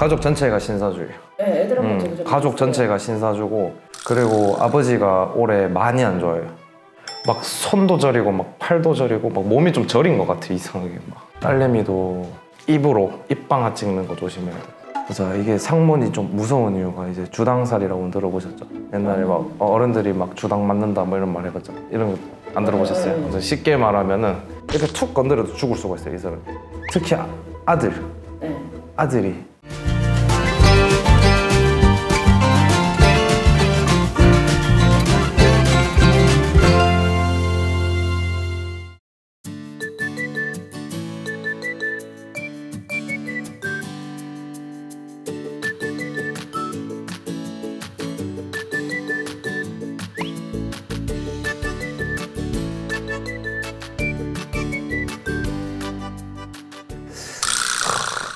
가족 전체가 신사주예요. 네, 애들하고 좀 가족 전체가 신사주고, 그리고 아버지가 올해 많이 안 좋아요. 막 손도 저리고 막 팔도 저리고 막 몸이 좀 저린 것 같아, 이상하게. 막 딸내미도 입으로 입방아 찍는 거 조심해야 돼. 그래서 이게 상문이 좀 무서운 이유가 이제 주당살이라고 들어보셨죠? 옛날에 막 어른들이 막 주당 맞는다 뭐 이런 말 해봤죠. 이런 거 안 들어보셨어요? 그래서 쉽게 말하면은 이렇게 툭 건드려도 죽을 수가 있어요, 이 사람. 특히 아들, 네. 아들이.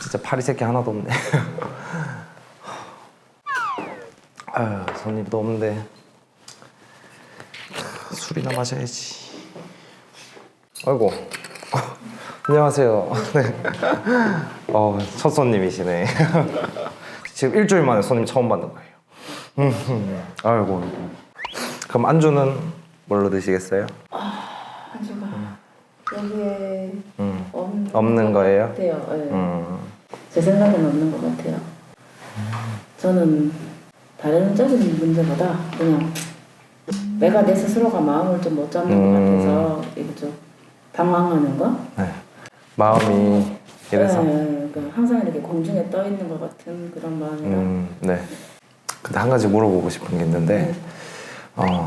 진짜 파리 새끼 하나도 없네. 아유, 손님도 없는데 술이나 마셔야지. 아이고, 안녕하세요. 네. 첫 손님이시네. 지금 일주일 만에 손님 처음 받는 거예요. 아이고. 그럼 안주는 뭘로 드시겠어요? 안주가 여기에 없는 거예요? 같아요. 네. 제 생각엔 없는 것 같아요. 저는 다른 적인 문제보다 그냥 내가 내 스스로가 마음을 좀 못 잡는 것 같아서 이게 좀 당황하는 거? 네. 마음이 이래서? 네, 그러니까 항상 이렇게 공중에 떠 있는 것 같은 그런 마음이라. 네. 근데 한 가지 물어보고 싶은 게 있는데,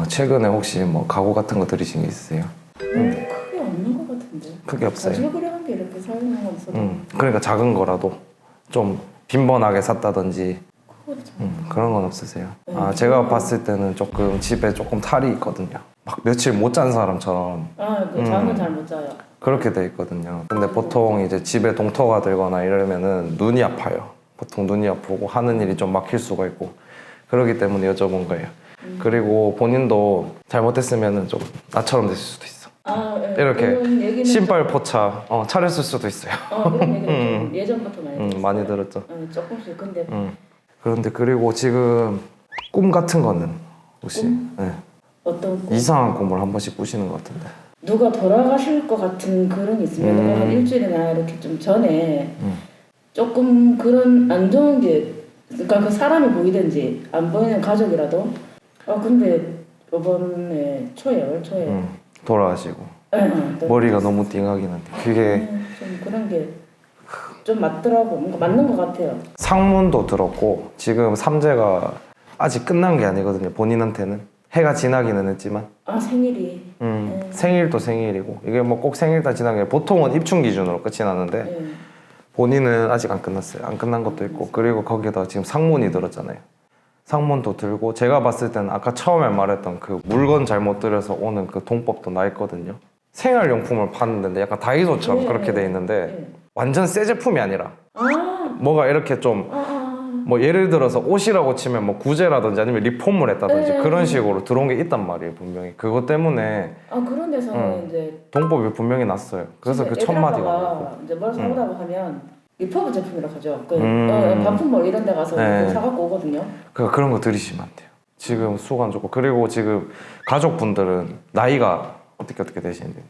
최근에 혹시 뭐 가구 같은 거 들이신 게 있으세요? 크게 없는 것 같은데. 크게 없어요. 가지고 한 게 이렇게 사용한 건 있어도. 그러니까 작은 거라도 좀 빈번하게 샀다든지 그거를 참. 그런 건 없으세요? 제가 봤을 때는 조금 집에 조금 탈이 있거든요. 막 며칠 못 잔 사람처럼 그 잠은 잘 못 자요. 그렇게 돼 있거든요. 근데 보통 이제 집에 동터가 들거나 이러면은 눈이 아파요. 보통 눈이 아프고 하는 일이 좀 막힐 수가 있고 그렇기 때문에 여쭤본 거예요. 그리고 본인도 잘못했으면은 좀 나처럼 됐을 수도 있어. 네. 이렇게 신발 포차 차렸을 수도 있어요. 그런 얘기는 좀 예전부터 많이 들었어요. 많이 들었죠. 조금씩. 근데 그런데 그리고 지금 꿈 같은 거는 혹시 네. 어떤 꿈? 이상한 꿈을 한 번씩 꾸시는 것 같은데. 누가 돌아가실 것 같은 그런 게 있으면 한 일주일이나 이렇게 좀 전에 조금 그런 안 좋은 게 그러니까 그 사람이 보이든지 안 보이는 가족이라도 근데 이번에 올 초에 돌아가시고 네, 머리가 너무 띵하긴 한데 그게 좀 그런 게 좀 맞더라고. 뭔가 맞는 것 같아요. 상문도 들었고 지금 삼재가 아직 끝난 게 아니거든요. 본인한테는 해가 지나기는 했지만 생일이 생일도 생일이고 이게 뭐 꼭 생일 다 지난 게 보통은 입춘 기준으로 끝이 나는데 본인은 아직 안 끝났어요. 안 끝난 것도 있고 그리고 거기다 지금 상문이 들었잖아요. 상문도 들고 제가 봤을 때는 아까 처음에 말했던 그 물건 잘못 들여서 오는 그 동법도 나 있거든요. 생활용품을 파는데 약간 다이소처럼 그렇게 돼 있는데 완전 새 제품이 아니라 뭐가 이렇게 좀 뭐 예를 들어서 옷이라고 치면 뭐 구제라든지 아니면 리폼을 했다든지 그런 식으로 들어온 게 있단 말이에요. 분명히 그것 때문에 그런 데서는 이제 동법이 분명히 났어요. 그래서 그 첫 마디가 이제 뭘 사오라고 하면 리퍼브 제품이라고 하죠. 반품몰 이런 데 가서 사갖고 오거든요. 그런 거 들이시면 안 돼요. 지금 수가 안 좋고 그리고 지금 가족분들은 나이가 어떻게 되시는데?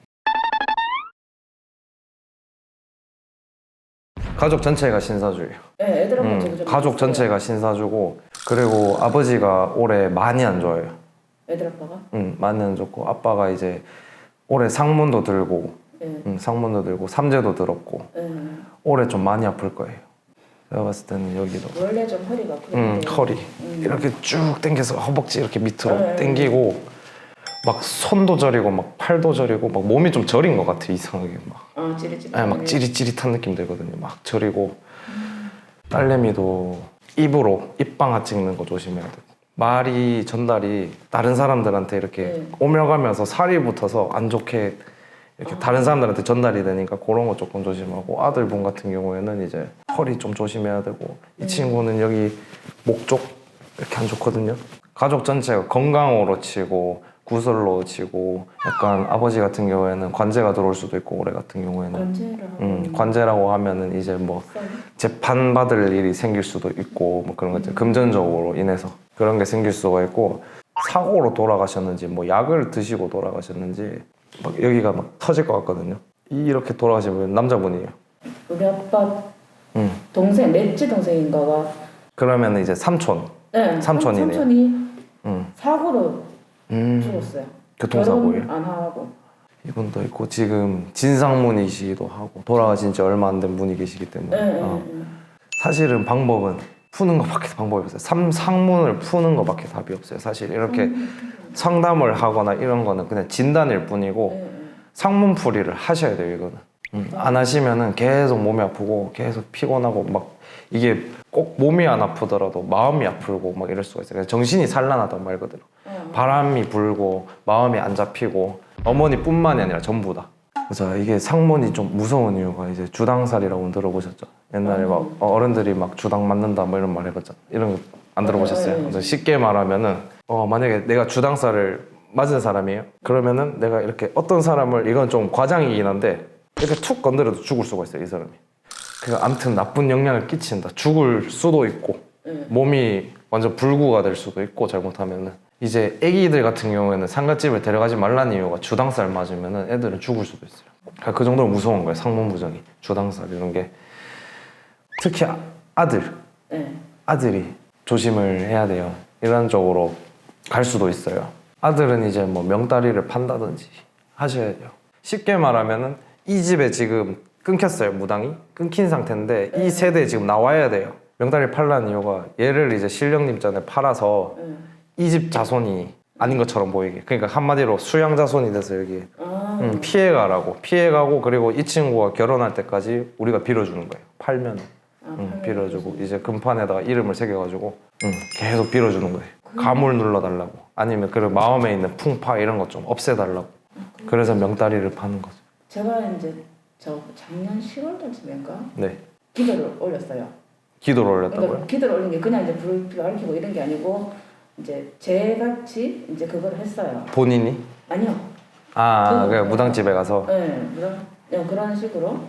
가족 전체가 신사주예요. 네, 애들하고 좀 가족 전체가 신사주고 그리고 아버지가 올해 많이 안 좋아요. 애들 아빠가? 많이 안 좋고 아빠가 이제 올해 상문도 들고 상문도 들고 삼재도 들었고 올해 좀 많이 아플 거예요. 제가 봤을 때는 여기도 원래 좀 허리가 아프는데 허리 이렇게 쭉 당겨서 허벅지 이렇게 밑으로 당기고 막 손도 저리고 막 팔도 저리고 막 몸이 좀 저린 것 같아 이상하게 막. 찌릿찌릿. 막 찌릿찌릿한 느낌 들거든요. 막 저리고 딸내미도 입으로 입방아 찍는 거 조심해야 돼. 말이 전달이 다른 사람들한테 이렇게 오며가면서 살이 붙어서 안 좋게 이렇게 다른 사람들한테 전달이 되니까 그런 거 조금 조심하고 아들분 같은 경우에는 이제 허리 좀 조심해야 되고 이 친구는 여기 목 쪽 이렇게 안 좋거든요. 가족 전체가 건강으로 치고 구설로 지고 약간 아버지 같은 경우에는 관제가 들어올 수도 있고 올해 같은 경우에는 관제라고 하면은 이제 뭐 재판 받을 일이 생길 수도 있고 뭐 그런 거 있죠. 금전적으로 인해서 그런 게 생길 수가 있고 사고로 돌아가셨는지 뭐 약을 드시고 돌아가셨는지 막 여기가 막 터질 것 같거든요. 이렇게 돌아가시면 남자분이에요. 우리 아빠 동생 넷째 동생인가가 그러면 이제 삼촌. 네, 삼촌이네요. 삼촌이 사고로 죽었어요. 교통사고예요. 결혼 안 하고. 이분도 있고 지금 진상문이시기도 하고 돌아가신 지 얼마 안 된 분이 계시기 때문에 사실은 방법은 푸는 것밖에 방법이 없어요. 상문을 푸는 것밖에 답이 없어요. 사실 이렇게 상담을 하거나 이런 거는 그냥 진단일 뿐이고 상문풀이를 하셔야 돼요. 이거는 안 하시면은 계속 몸이 아프고 계속 피곤하고 막 이게 꼭 몸이 안 아프더라도 마음이 아프고 막 이럴 수가 있어요. 그래서 정신이 산란하다고 말 그대로 바람이 불고 마음이 안 잡히고 어머니뿐만이 아니라 전부 다. 그래서 이게 상문이 좀 무서운 이유가 이제 주당살이라고 들어보셨죠? 옛날에 막 어른들이 막 주당 맞는다 뭐 이런 말 해봤잖아. 이런 거 안 들어보셨어요? 그래서 쉽게 말하면은 만약에 내가 주당살을 맞은 사람이에요. 그러면은 내가 이렇게 어떤 사람을 이건 좀 과장이긴 한데 이렇게 툭 건드려도 죽을 수가 있어요. 이 사람이. 그 아무튼 나쁜 영향을 끼친다. 죽을 수도 있고 몸이 완전 불구가 될 수도 있고 잘못하면은 이제 애기들 같은 경우에는 상갓집을 데려가지 말라는 이유가 주당살 맞으면은 애들은 죽을 수도 있어요. 그러니까 그 정도로 무서운 거예요. 상문부정이 주당살 이런 게 특히 아들이 조심을 해야 돼요. 이런 쪽으로 갈 수도 있어요. 아들은 이제 뭐 명다리를 판다든지 하셔야 돼요. 쉽게 말하면은 이 집에 지금 끊겼어요. 무당이 끊긴 상태인데 이 세대에 지금 나와야 돼요. 명다리를 팔라는 이유가 얘를 이제 신령님 전에 팔아서 이 집 자손이 아닌 것처럼 보이게. 그러니까 한마디로 수양 자손이 돼서 여기 피해가고 그리고 이 친구가 결혼할 때까지 우리가 빌어주는 거예요. 팔면 빌어주고 이제 금판에다가 이름을 새겨가지고 계속 빌어주는 거예요. 가물 눌러달라고 아니면 그 마음에 있는 풍파 이런 것 좀 없애달라고. 그래서 명다리를 파는 거죠. 제가 이제 저 작년 10월달쯤인가 네. 기도를 올렸어요. 기도를 올렸다고요? 그러니까 기도를 올린 게 그냥 이제 불 얽히고 이런 게 아니고 이제 제같이 이제 그걸 했어요. 본인이? 아니요. 그 무당집에 가서? 네, 그런 식으로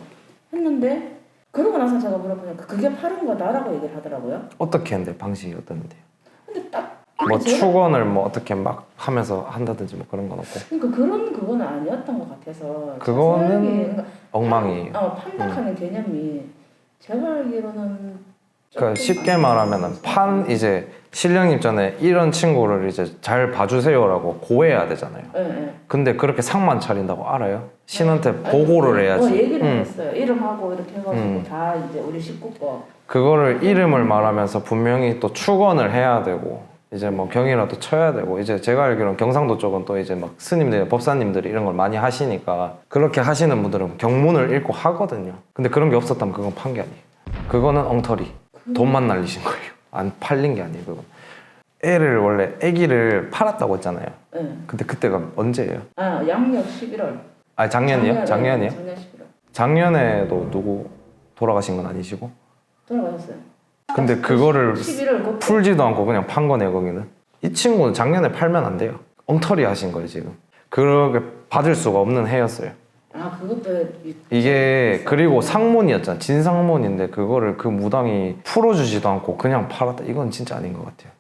했는데 그러고 나서 제가 물어보니까 그게 파는 거다라고 얘기를 하더라고요. 어떻게 했는데? 방식이 어땠는데요? 근데 딱 뭐 축원을 뭐 어떻게 막 하면서 한다든지 뭐 그런 건 없고? 그러니까 그건 아니었던 것 같아서 그거는 엉망이에요. 판박하는 개념이 제가 알기로는 그러니까 쉽게 말하면은 이제 신령님 전에 이런 친구를 이제 잘 봐주세요라고 고해야 되잖아요. 네. 근데 그렇게 상만 차린다고 알아요? 신한테 보고를 해야지. 얘기를 했어요. 이름하고 이렇게 해가지고 다 이제 우리 식구 거. 그거를 이름을 말하면서 분명히 또 축원을 해야 되고 이제 뭐 경이라도 쳐야 되고 이제 제가 알기로는 경상도 쪽은 또 이제 막 스님들, 법사님들이 이런 걸 많이 하시니까 그렇게 하시는 분들은 경문을 읽고 하거든요. 근데 그런 게 없었다면 그건 판 게 아니에요. 그거는 엉터리. 돈만 날리신 거예요. 안 팔린 게 아니에요. 그건. 원래 애기를 팔았다고 했잖아요. 네. 근데 그때가 언제예요? 양력 11월. 작년이요? 작년이요? 작년 11월. 작년에도 누구 돌아가신 건 아니시고? 돌아가셨어요. 근데 그거를 11월 풀지도 않고 그냥 판 거네요, 거기는. 이 친구는 작년에 팔면 안 돼요. 엉터리 하신 거예요, 지금. 그렇게 받을 수가 없는 해였어요. 그것도 이게 그리고 상문이었잖아. 진상문인데 그거를 그 무당이 풀어주지도 않고 그냥 팔았다. 이건 진짜 아닌 것 같아요.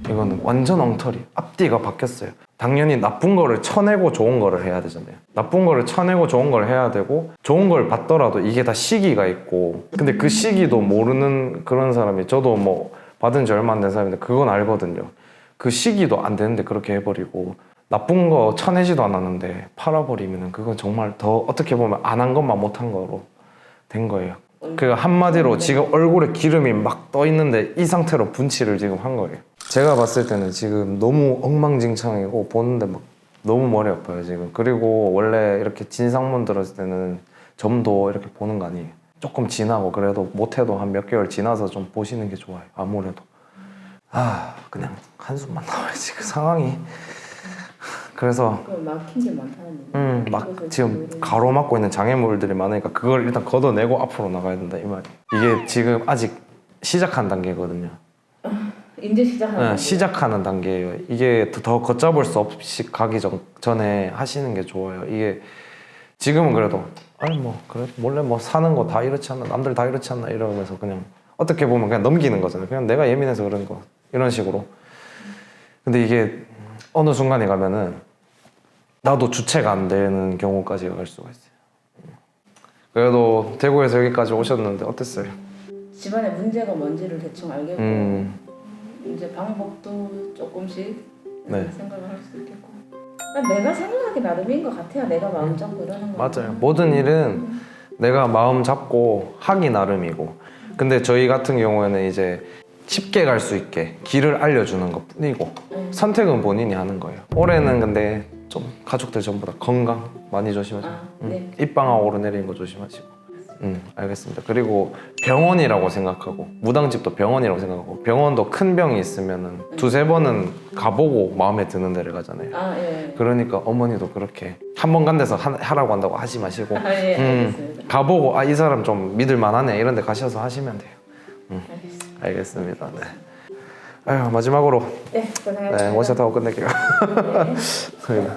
이거는 완전 엉터리. 앞뒤가 바뀌었어요. 당연히 나쁜 거를 쳐내고 좋은 거를 해야 되잖아요. 나쁜 거를 쳐내고 좋은 걸 해야 되고 좋은 걸 받더라도 이게 다 시기가 있고 근데 그 시기도 모르는 그런 사람이 저도 뭐 받은 지 얼마 안 된 사람인데 그건 알거든요. 그 시기도 안 되는데 그렇게 해버리고 나쁜 거 쳐내지도 않았는데 팔아버리면 그건 정말 더 어떻게 보면 안 한 것만 못한 거로 된 거예요. 그 한마디로 지금 얼굴에 기름이 막 떠 있는데 이 상태로 분칠을 지금 한 거예요. 제가 봤을 때는 지금 너무 엉망진창이고 보는데 막 너무 머리 아파요 지금. 그리고 원래 이렇게 진상문 들었을 때는 점도 이렇게 보는 거 아니에요. 조금 지나고 그래도 못해도 한 몇 개월 지나서 좀 보시는 게 좋아요. 아무래도 그냥 한숨만 나와야지 그 상황이. 그래서 막힌 게 많다는 막 지금 가로막고 있는 장애물들이 많으니까 그걸 일단 걷어내고 앞으로 나가야 된다 이 말이. 이게 지금 아직 시작한 단계거든요. 이제 시작하는 단계. 시작하는 단계예요. 이게 더 걷잡을 수 없이 가기 전에 하시는 게 좋아요. 이게 지금은 그래도 아니 뭐 그래 원래 뭐 사는 거 다 이렇지 않나 남들 다 이렇지 않나 이러면서 그냥 어떻게 보면 그냥 넘기는 거잖아요. 그냥 내가 예민해서 그런 거 이런 식으로. 근데 이게 어느 순간에 가면은 나도 주체가 안 되는 경우까지 갈 수가 있어요. 그래도 대구에서 여기까지 오셨는데 어땠어요? 집안에 문제가 뭔지를 대충 알겠고 이제 방법도 조금씩 네. 생각을 할 수 있겠고 내가 생각하기 나름인 것 같아요. 내가 마음 잡고 이러는 거 맞아요. 모든 일은 내가 마음 잡고 하기 나름이고 근데 저희 같은 경우에는 이제 쉽게 갈 수 있게 길을 알려주는 것 뿐이고 선택은 본인이 하는 거예요. 올해는 근데 좀 가족들 전부 다 건강 많이 조심하시고 네. 입방아 오르내리는 거 조심하시고 알겠습니다. 그리고 병원이라고 생각하고 무당집도 병원이라고 생각하고 병원도 큰 병이 있으면은 두세 번은 가보고 마음에 드는 데를 가잖아요. 예. 그러니까 어머니도 그렇게 한 번 간 데서 하라고 한다고 하지 마시고 예, 알겠습니다. 가보고 이 사람 좀 믿을 만하네 이런 데 가셔서 하시면 돼요. 알겠습니다. 알겠습니다. 네. 아유, 마지막으로 네, 고생하셨습니다. 원샷 하고 끝낼게요. 네. 저희는